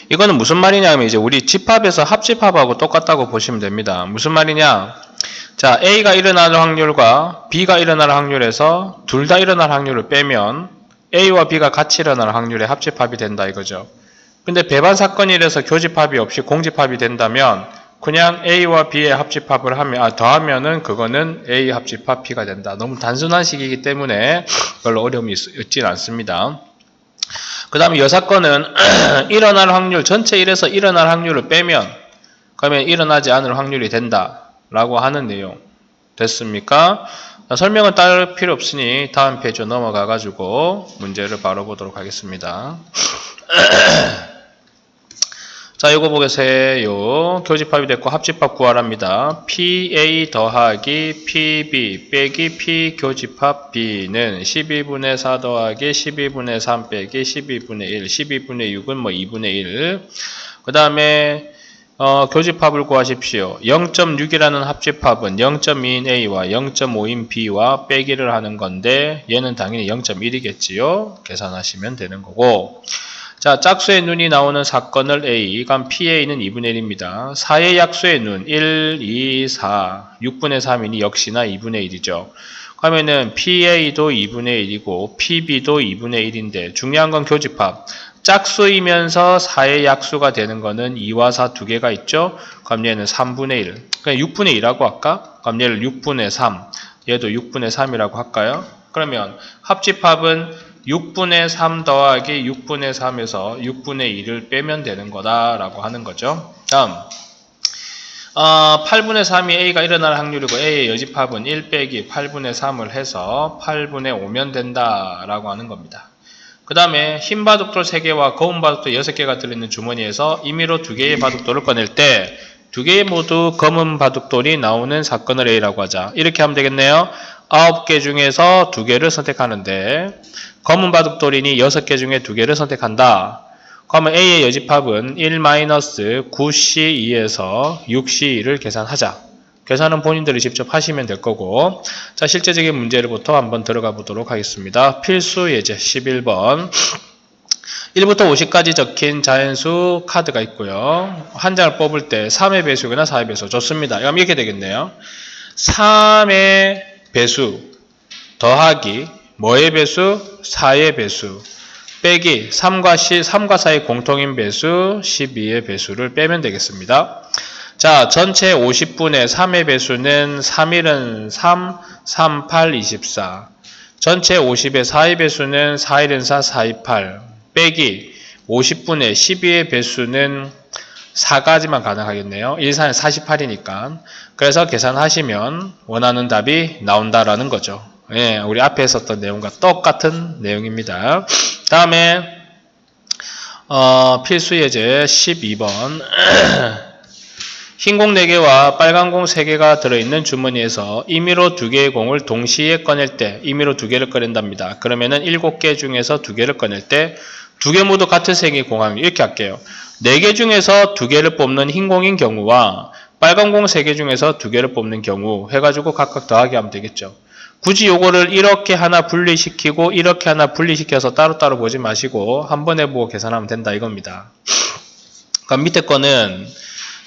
이거는 무슨 말이냐면 이제 우리 집합에서 합집합하고 똑같다고 보시면 됩니다. 무슨 말이냐? 자, A가 일어날 확률과 B가 일어날 확률에서 둘 다 일어날 확률을 빼면 A와 B가 같이 일어날 확률의 합집합이 된다 이거죠. 근데 배반 사건이라서 교집합이 없이 공집합이 된다면 그냥 A와 B의 합집합을 하면 더하면은 그거는 A 합집합 B가 된다. 너무 단순한 식이기 때문에 별로 어려움이 있지는 않습니다. 그 다음에 이 사건은 일어날 확률 전체 1에서 일어날 확률을 빼면 그러면 일어나지 않을 확률이 된다 라고 하는 내용 됐습니까? 설명은 따를 필요 없으니 다음 페이지로 넘어가 가지고 문제를 바로 보도록 하겠습니다. 자, 이거 보세요. 교집합이 됐고 합집합 구하랍니다. PA 더하기 PB 빼기 P 교집합 B는 12분의 4 더하기 12분의 3 빼기 12분의 1, 12분의 6은 뭐 2분의 1. 그 다음에 교집합을 구하십시오. 0.6이라는 합집합은 0.2인 A와 0.5인 B와 빼기를 하는 건데 얘는 당연히 0.1이겠지요. 계산하시면 되는 거고. 자, 짝수의 눈이 나오는 사건을 A, 그럼 PA는 2분의 1입니다. 4의 약수의 눈, 1, 2, 4, 6분의 3이니 역시나 2분의 1이죠. 그러면은 PA도 2분의 1이고 PB도 2분의 1인데 중요한 건 교집합. 짝수이면서 4의 약수가 되는 거는 2와 4 두 개가 있죠. 그럼 얘는 3분의 1. 그냥 6분의 1이라고 할까? 그럼 얘를 6분의 3. 얘도 6분의 3이라고 할까요? 그러면 합집합은 6분의 3 더하기 6분의 3에서 6분의 2를 빼면 되는 거다라고 하는 거죠. 다음 8분의 3이 A가 일어날 확률이고 A의 여집합은 1 빼기 8분의 3을 해서 8분의 5면 된다라고 하는 겁니다. 그 다음에 흰 바둑돌 3개와 검은 바둑돌 6개가 들어있는 주머니에서 임의로 2개의 바둑돌을 꺼낼 때 2개 모두 검은 바둑돌이 나오는 사건을 A라고 하자. 이렇게 하면 되겠네요. 9개 중에서 2개를 선택하는데 검은 바둑돌이니 6개 중에 2개를 선택한다. 그러면 A의 여집합은 1-9C2에서 6C2를 계산하자. 계산은 본인들이 직접 하시면 될 거고. 자, 실제적인 문제를부터 한번 들어가 보도록 하겠습니다. 필수 예제 11번. 1부터 50까지 적힌 자연수 카드가 있고요. 한 장을 뽑을 때 3의 배수거나 4의 배수. 좋습니다. 그럼 이렇게 되겠네요. 3의 배수 더하기 뭐의 배수? 4의 배수 빼기 3과 4의 공통인 배수 12의 배수를 빼면 되겠습니다. 자, 전체 50분의 3의 배수는 3일은 3, 3, 8, 24. 전체 50의 4의 배수는 4일은 4, 4, 2, 8. 빼기 50분의 12의 배수는 4가지만 가능하겠네요. 1, 4는 48이니까. 그래서 계산하시면 원하는 답이 나온다라는 거죠. 예, 우리 앞에 했었던 내용과 똑같은 내용입니다. 다음에 필수 예제 12번. 흰 공 4개와 빨간 공 3개가 들어있는 주머니에서 임의로 2개의 공을 동시에 꺼낼 때 임의로 2개를 꺼낸답니다. 그러면은 7개 중에서 2개를 꺼낼 때 2개 모두 같은 색의 공항 이렇게 할게요. 4개 중에서 2개를 뽑는 흰 공인 경우와 빨간 공 3개 중에서 2개를 뽑는 경우 해가지고 각각 더하기 하면 되겠죠. 굳이 요거를 이렇게 하나 분리시키고 이렇게 하나 분리시켜서 따로따로 보지 마시고 한 번에 보고 계산하면 된다 이겁니다. 그럼 밑에 거는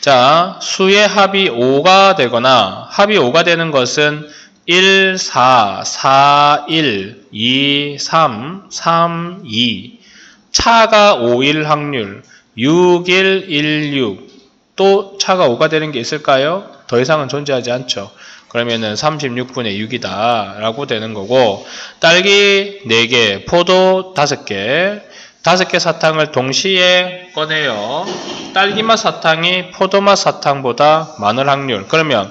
자, 수의 합이 5가 되거나 합이 5가 되는 것은 1, 4, 4, 1, 2, 3, 3, 2 차가 5일 확률 6, 1, 1, 6 또 차가 5가 되는 게 있을까요? 더 이상은 존재하지 않죠. 그러면은 36분의 6이다 라고 되는 거고 딸기 4개, 포도 5개 5개 사탕을 동시에 꺼내요. 딸기맛 사탕이 포도맛 사탕보다 많을 확률. 그러면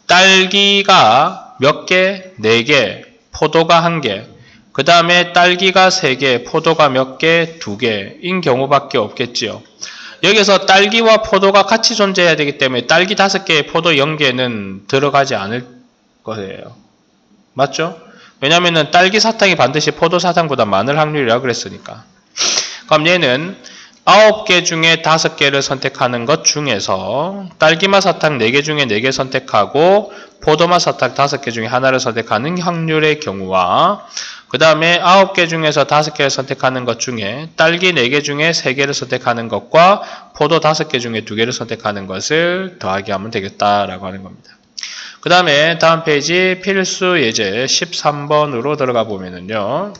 딸기가 몇 개? 4개, 포도가 1개. 그 다음에 딸기가 3개, 포도가 몇 개? 2개인 경우밖에 없겠지요. 여기서 딸기와 포도가 같이 존재해야 되기 때문에 딸기 5개에 포도 0개는 들어가지 않을 거예요. 맞죠? 왜냐면은 딸기 사탕이 반드시 포도 사탕보다 많을 확률이라고 그랬으니까. 그럼 얘는 9개 중에 5개를 선택하는 것 중에서 딸기맛 사탕 4개 중에 4개 선택하고 포도맛 사탕 5개 중에 하나를 선택하는 확률의 경우와 그 다음에 9개 중에서 5개를 선택하는 것 중에 딸기 4개 중에 3개를 선택하는 것과 포도 5개 중에 2개를 선택하는 것을 더하기 하면 되겠다라고 하는 겁니다. 그 다음에 다음 페이지 필수 예제 13번으로 들어가 보면은요.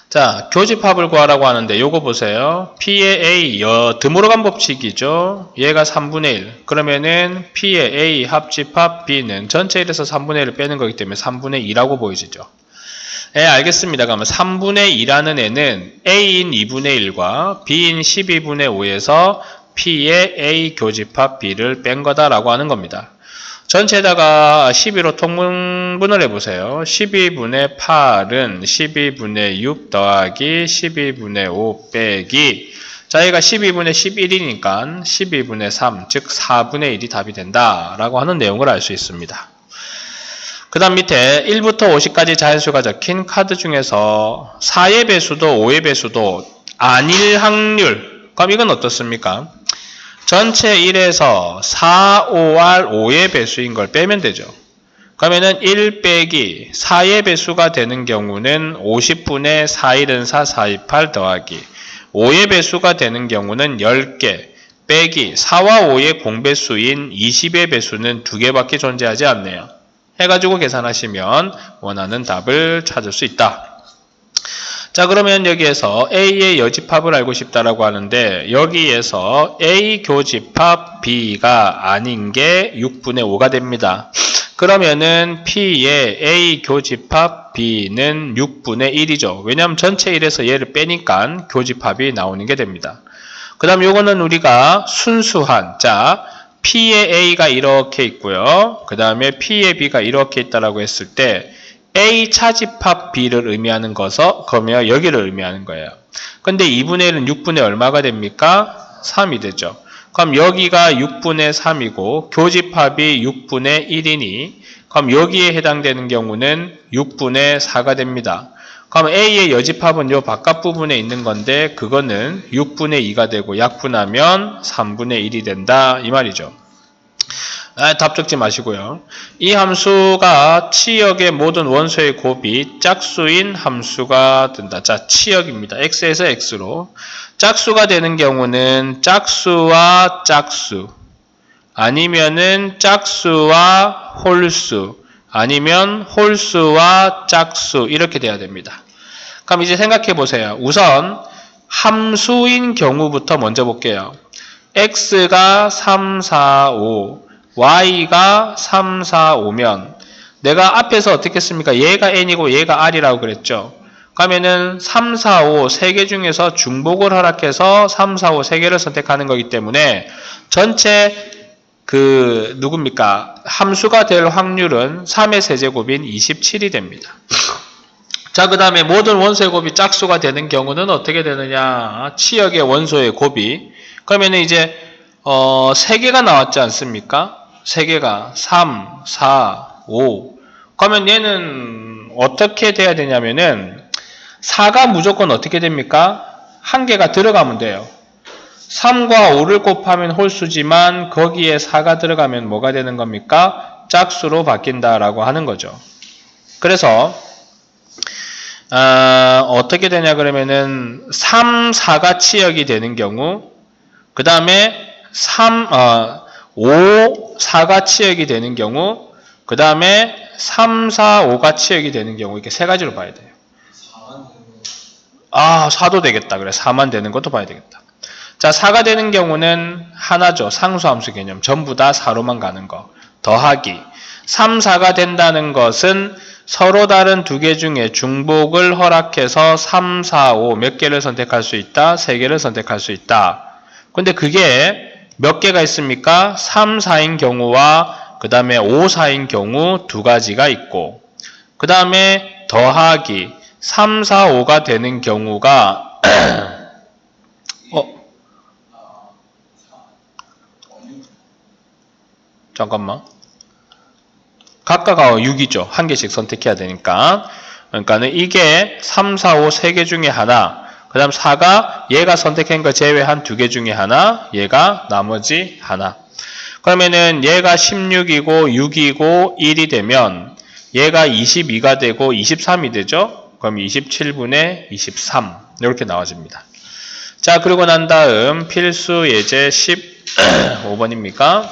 자, 교집합을 구하라고 하는데 요거 보세요. P의 A 드물어간 법칙이죠. 얘가 3분의 1. 그러면은 P의 A 합집합 B는 전체 1에서 3분의 1을 빼는 거기 때문에 3분의 2라고 보이시죠. 네, 알겠습니다. 그러면 3분의 2라는 애는 A인 2분의 1과 B인 12분의 5에서 P의 A 교집합 B를 뺀 거다라고 하는 겁니다. 전체에다가 12로 통분을 해보세요. 12분의 8은 12분의 6 더하기 12분의 5 빼기 자, 얘가 12분의 11이니까 12분의 3, 즉 4분의 1이 답이 된다라고 하는 내용을 알 수 있습니다. 그 다음 밑에 1부터 50까지 자연수가 적힌 카드 중에서 4의 배수도 5의 배수도 아닐 확률 그럼 이건 어떻습니까? 전체 1에서 4, 5R, 5의 배수인 걸 빼면 되죠. 그러면은 1 빼기 4의 배수가 되는 경우는 50분의 4일은 4, 4이 8 더하기 5의 배수가 되는 경우는 10개 빼기 4와 5의 공배수인 20의 배수는 2개밖에 존재하지 않네요. 해가지고 계산하시면 원하는 답을 찾을 수 있다. 자, 그러면 여기에서 A의 여집합을 알고 싶다라고 하는데 여기에서 A 교집합 B가 아닌 게 6분의 5가 됩니다. 그러면은 P의 A 교집합 B는 6분의 1이죠. 왜냐하면 전체 1에서 얘를 빼니까 교집합이 나오는 게 됩니다. 그 다음 요거는 우리가 순수한 자 P의 A가 이렇게 있고요. 그 다음에 P의 B가 이렇게 있다라고 했을 때 A 차집합 B를 의미하는 거며 여기를 의미하는 거예요. 근데 2분의 1은 6분의 얼마가 됩니까? 3이 되죠. 그럼 여기가 6분의 3이고 교집합이 6분의 1이니 그럼 여기에 해당되는 경우는 6분의 4가 됩니다. 그럼 A의 여집합은 요 바깥 부분에 있는 건데 그거는 6분의 2가 되고 약분하면 3분의 1이 된다 이 말이죠. 답 적지 마시고요. 이 함수가 치역의 모든 원소의 곱이 짝수인 함수가 된다. 자, 치역입니다. x에서 x로. 짝수가 되는 경우는 짝수와 짝수, 아니면은 짝수와 홀수, 아니면 홀수와 짝수 이렇게 돼야 됩니다. 그럼 이제 생각해 보세요. 우선 함수인 경우부터 먼저 볼게요. x가 3, 4, 5 y가 3, 4, 5면 내가 앞에서 어떻게 했습니까? 얘가 n이고 얘가 r이라고 그랬죠. 그러면은 3, 4, 5 세 개 중에서 중복을 허락해서 3, 4, 5 세 개를 선택하는 거기 때문에 전체 누굽니까? 함수가 될 확률은 3의 세제곱인 27이 됩니다. 자, 그 다음에 모든 원소의 곱이 짝수가 되는 경우는 어떻게 되느냐? 치역의 원소의 곱이 그러면은 이제 3개가 나왔지 않습니까? 3개가 3, 4, 5 그러면 얘는 어떻게 돼야 되냐면은 4가 무조건 어떻게 됩니까? 한 개가 들어가면 돼요. 3과 5를 곱하면 홀수지만 거기에 4가 들어가면 뭐가 되는 겁니까? 짝수로 바뀐다라고 하는 거죠. 그래서 어떻게 되냐 그러면은 3, 4가 치역이 되는 경우 그 다음에 5, 4가 치역이 되는 경우 그 다음에 3, 4, 5가 치역이 되는 경우 이렇게 세 가지로 봐야 돼요. 4도 되겠다. 그래 4만 되는 것도 봐야 되겠다. 자, 4가 되는 경우는 하나죠. 상수함수 개념. 전부 다 4로만 가는 거. 더하기. 3, 4가 된다는 것은 서로 다른 두 개 중에 중복을 허락해서 3, 4, 5 몇 개를 선택할 수 있다? 3개를 선택할 수 있다. 근데 그게 몇 개가 있습니까? 3, 4인 경우와 그 다음에 5, 4인 경우 두 가지가 있고 그 다음에 더하기 3, 4, 5가 되는 경우가 잠깐만. 각각 6이죠. 한 개씩 선택해야 되니까. 그러니까는 이게 3, 4, 5 세 개 중에 하나. 그 그 다음 4가 얘가 선택한 거 제외한 2개 중에 하나, 얘가 나머지 하나. 그러면은 얘가 16이고 6이고 1이 되면 얘가 22가 되고 23이 되죠? 그럼 27분의 23 이렇게 나와집니다. 자, 그리고 난 다음 필수 예제 15번입니까?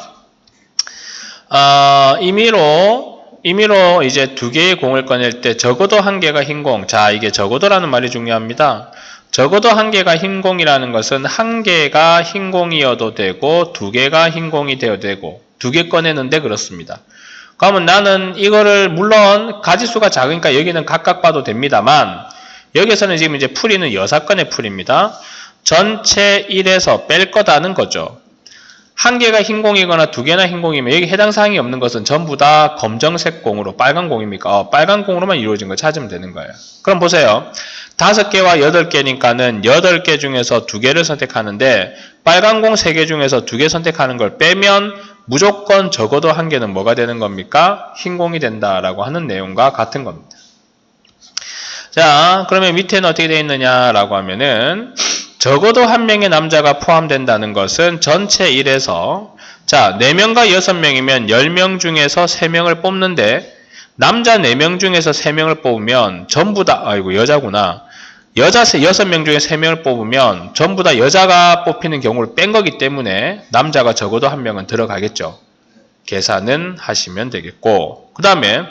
임의로 이제 2개의 공을 꺼낼 때 적어도 1개가 흰 공. 자, 이게 적어도라는 말이 중요합니다. 적어도 1개가 흰 공이라는 것은 1개가 흰 공이어도 되고 2개가 흰 공이 되어도 되고 2개 꺼내는데 그렇습니다. 그러면 나는 이거를 물론 가지수가 작으니까 여기는 각각 봐도 됩니다만 여기서는 지금 이제 풀이는 6건의 풀입니다. 전체 1에서 뺄 거다는 거죠. 1개가 흰 공이거나 2개나 흰 공이면 여기 해당 사항이 없는 것은 전부 다 검정색 공으로 빨간 공입니까? 빨간 공으로만 이루어진 거 찾으면 되는 거예요. 그럼 보세요. 5개와 8개니까는 8개 중에서 2개를 선택하는데 빨간 공 3개 중에서 2개 선택하는 걸 빼면 무조건 적어도 1개는 뭐가 되는 겁니까? 흰 공이 된다라고 하는 내용과 같은 겁니다. 자, 그러면 밑에는 어떻게 되어 있느냐라고 하면은 적어도 1명의 남자가 포함된다는 것은 전체 1에서 자 4명과 6명이면 10명 중에서 3명을 뽑는데 남자 4명 중에서 3명을 뽑으면 전부 다 아이고 여자구나. 여자 6명 중에 3명을 뽑으면 전부 다 여자가 뽑히는 경우를 뺀 거기 때문에 남자가 적어도 1명은 들어가겠죠. 계산은 하시면 되겠고 그 다음에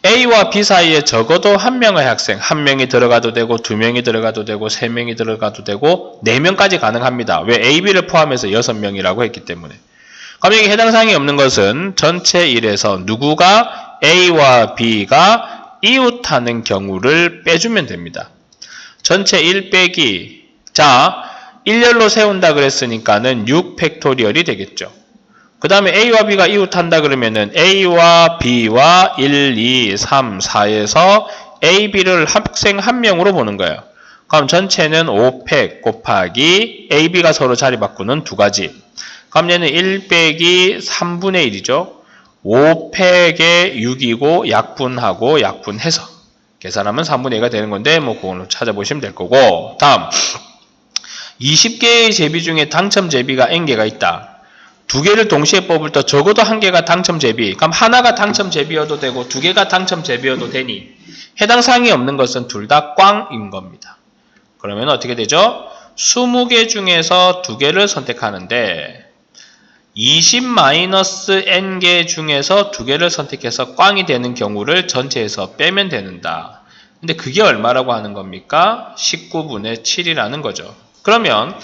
A와 B 사이에 적어도 1명의 학생, 1명이 들어가도 되고 2명이 들어가도 되고 3명이 들어가도 되고 4명까지 가능합니다. 왜? A, B를 포함해서 6명이라고 했기 때문에. 그럼 여기 해당 사항이 없는 것은 전체 1에서 누구가 A와 B가 이웃하는 경우를 빼주면 됩니다. 전체 1 빼기 자 1열로 세운다 그랬으니까는 6팩토리얼이 되겠죠. 그 다음에 A와 B가 이웃한다 그러면은 A와 B와 1, 2, 3, 4에서 A, B를 학생 1명으로 보는 거예요. 그럼 전체는 5팩 곱하기 A, B가 서로 자리 바꾸는 2가지. 그럼 얘는 1 빼기 3분의 1이죠. 5팩에 6이고 약분하고 약분해서 계산하면 3분의 2가 되는 건데 뭐 그걸로 찾아보시면 될 거고 다음 20개의 제비 중에 당첨 제비가 N개가 있다. 2개를 동시에 뽑을 때 적어도 1개가 당첨 제비. 그럼 하나가 당첨 제비여도 되고 2개가 당첨 제비여도 되니 해당 사항이 없는 것은 둘 다 꽝인 겁니다. 그러면 어떻게 되죠? 20개 중에서 2개를 선택하는데 20-n개 중에서 2개를 선택해서 꽝이 되는 경우를 전체에서 빼면 되는다. 근데 그게 얼마라고 하는 겁니까? 19분의 7이라는 거죠. 그러면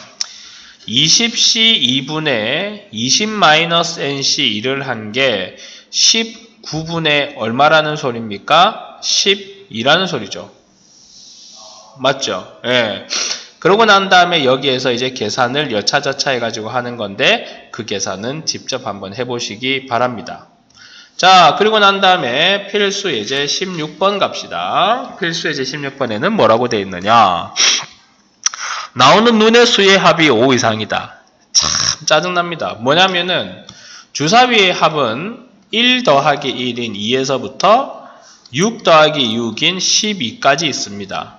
20C 2분의 20-NC 1을 한 게 19분의 얼마라는 소리입니까? 12라는 소리죠. 맞죠? 예. 그러고 난 다음에 여기에서 이제 계산을 여차저차 해가지고 하는 건데 그 계산은 직접 한번 해보시기 바랍니다. 자, 그리고 난 다음에 필수 예제 16번 갑시다. 필수 예제 16번에는 뭐라고 되어 있느냐? 나오는 눈의 수의 합이 5 이상이다. 참 짜증납니다. 뭐냐면은 주사위의 합은 1 더하기 1인 2에서부터 6 더하기 6인 12까지 있습니다.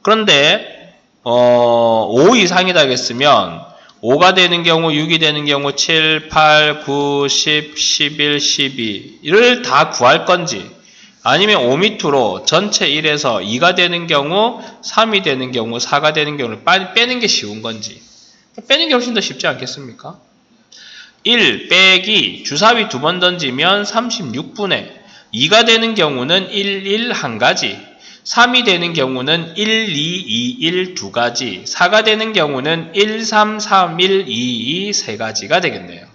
그런데 5 이상이다 했으면 5가 되는 경우, 6이 되는 경우 7, 8, 9, 10, 11, 12를 다 구할 건지 아니면 5 밑으로 전체 1에서 2가 되는 경우, 3이 되는 경우, 4가 되는 경우를 빼는 게 쉬운 건지 빼는 게 훨씬 더 쉽지 않겠습니까? 1 빼기 주사위 2번 던지면 36분의 2가 되는 경우는 1, 1 한 가지 3이 되는 경우는 1, 2, 2, 1 두 가지 4가 되는 경우는 1, 3, 3, 1, 2, 2 세 가지가 되겠네요.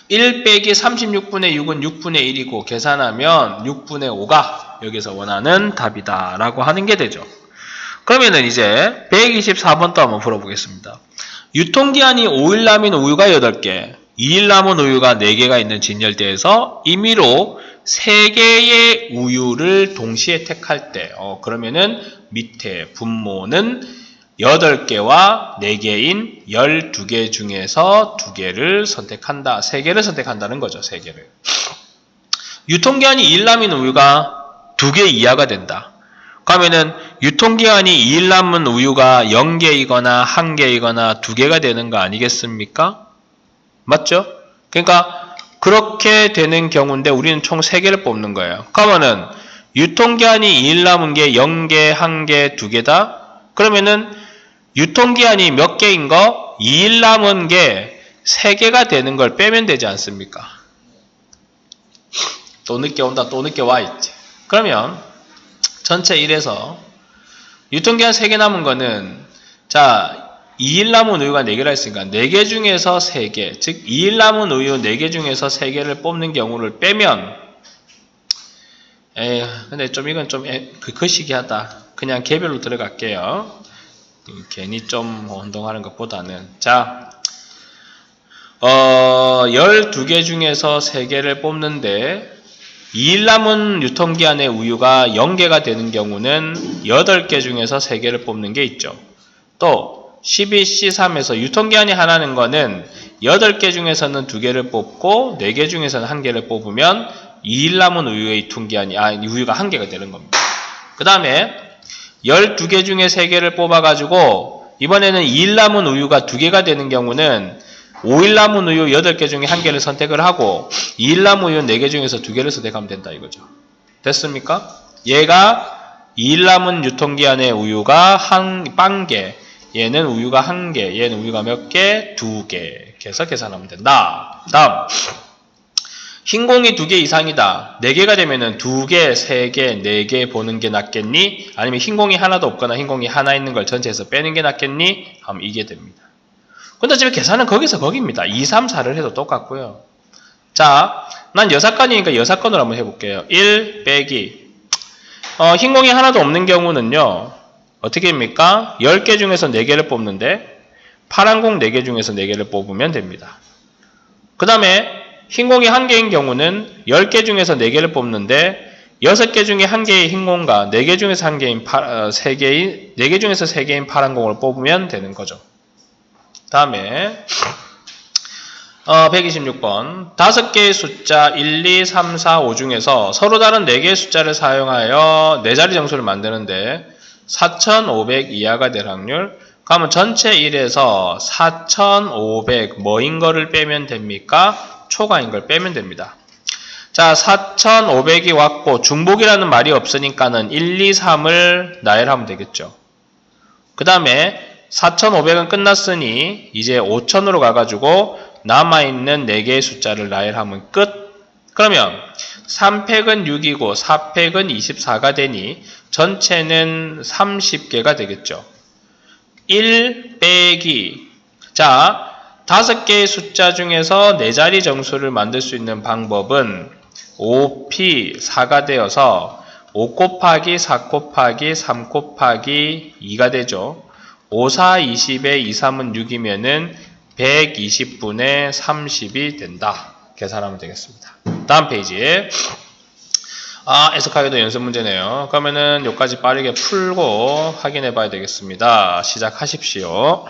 1 빼기 36분의 6은 6분의 1이고 계산하면 6분의 5가 여기서 원하는 답이다 라고 하는 게 되죠. 그러면은 이제 124번 또 한번 풀어보겠습니다. 유통기한이 5일 남은 우유가 8개 2일 남은 우유가 4개가 있는 진열대에서 임의로 3개의 우유를 동시에 택할 때 그러면은 밑에 분모는 8개와 4개인 12개 중에서 2개를 선택한다. 3개를 선택한다는 거죠. 3개를. 유통기한이 2일 남은 우유가 2개 이하가 된다. 그러면은 유통기한이 2일 남은 우유가 0개이거나 1개이거나 2개가 되는 거 아니겠습니까? 맞죠? 그러니까 그렇게 되는 경우인데 우리는 총 3개를 뽑는 거예요. 그러면은 유통기한이 2일 남은 게 0개, 1개, 2개다? 그러면은 유통기한이 몇 개인 거? 2일 남은 게 3개가 되는 걸 빼면 되지 않습니까? 또 늦게 온다, 또 늦게 와 있지. 그러면 전체 1에서 유통기한 3개 남은 거는 자 2일 남은 우유가 4개라 했으니까 4개 중에서 3개, 즉 2일 남은 우유 4개 중에서 3개를 뽑는 경우를 빼면 근데 좀 이건 좀 거시기하다. 그냥 개별로 들어갈게요. 괜히 좀 혼동하는 것보다는 자 12개 중에서 3개를 뽑는데 2일 남은 유통기한의 우유가 0개가 되는 경우는 8개 중에서 3개를 뽑는 게 있죠. 또 12C3에서 유통기한이 하나는 거는 8개 중에서는 2개를 뽑고 4개 중에서는 1개를 뽑으면 2일 남은 우유의 유통기한이 우유가 1개가 되는 겁니다. 그 다음에 12개 중에 3개를 뽑아가지고 이번에는 2일 남은 우유가 2개가 되는 경우는 5일 남은 우유 8개 중에 1개를 선택을 하고 2일 남은 우유 4개 중에서 2개를 선택하면 된다 이거죠. 됐습니까? 얘가 2일 남은 유통기한의 우유가 빵개, 얘는 우유가 1개, 얘는 우유가 몇 개? 2개. 이렇게 해서 계산하면 된다. 다음 흰공이 2개 이상이다. 4개가 되면은 2개, 3개, 4개 보는 게 낫겠니? 아니면 흰공이 하나도 없거나 흰공이 하나 있는 걸 전체에서 빼는 게 낫겠니? 하면 이게 됩니다. 근데 지금 계산은 거기서 거기입니다. 2, 3, 4를 해도 똑같고요. 자, 난 여사건이니까 여사건으로 한번 해볼게요. 1 빼기 흰공이 하나도 없는 경우는요. 어떻게 합니까? 10개 중에서 4개를 뽑는데 파란 공 4개 중에서 4개를 뽑으면 됩니다. 그 다음에 흰공이 1개인 경우는 10개 중에서 4개를 뽑는데 6개 중에 1개의 흰공과 4개 중에서 1개인 4개 중에서 3개인 파란 공을 뽑으면 되는 거죠. 다음에 126번 5개의 숫자 1, 2, 3, 4, 5 중에서 서로 다른 4개의 숫자를 사용하여 4자리 정수를 만드는데 4,500 이하가 될 확률. 그러면 전체 1에서 4,500 뭐인 거를 빼면 됩니까? 초과인 걸 빼면 됩니다. 자, 4,500이 왔고 중복이라는 말이 없으니까는 1, 2, 3을 나열하면 되겠죠. 그 다음에 4,500은 끝났으니 이제 5,000으로 가가지고 남아있는 4개의 숫자를 나열하면 끝. 그러면 3팩은 6이고 4팩은 24가 되니 전체는 30개가 되겠죠. 1 빼기 자 5개의 숫자 중에서 4자리 정수를 만들 수 있는 방법은 5P 4가 되어서 5 곱하기 4 곱하기 3 곱하기 2가 되죠. 5, 4, 20에 2, 3은 6이면은 120분의 30이 된다. 계산하면 되겠습니다. 다음 페이지에 애석하게도 연습 문제네요. 그러면은 여기까지 빠르게 풀고 확인해 봐야 되겠습니다. 시작하십시오.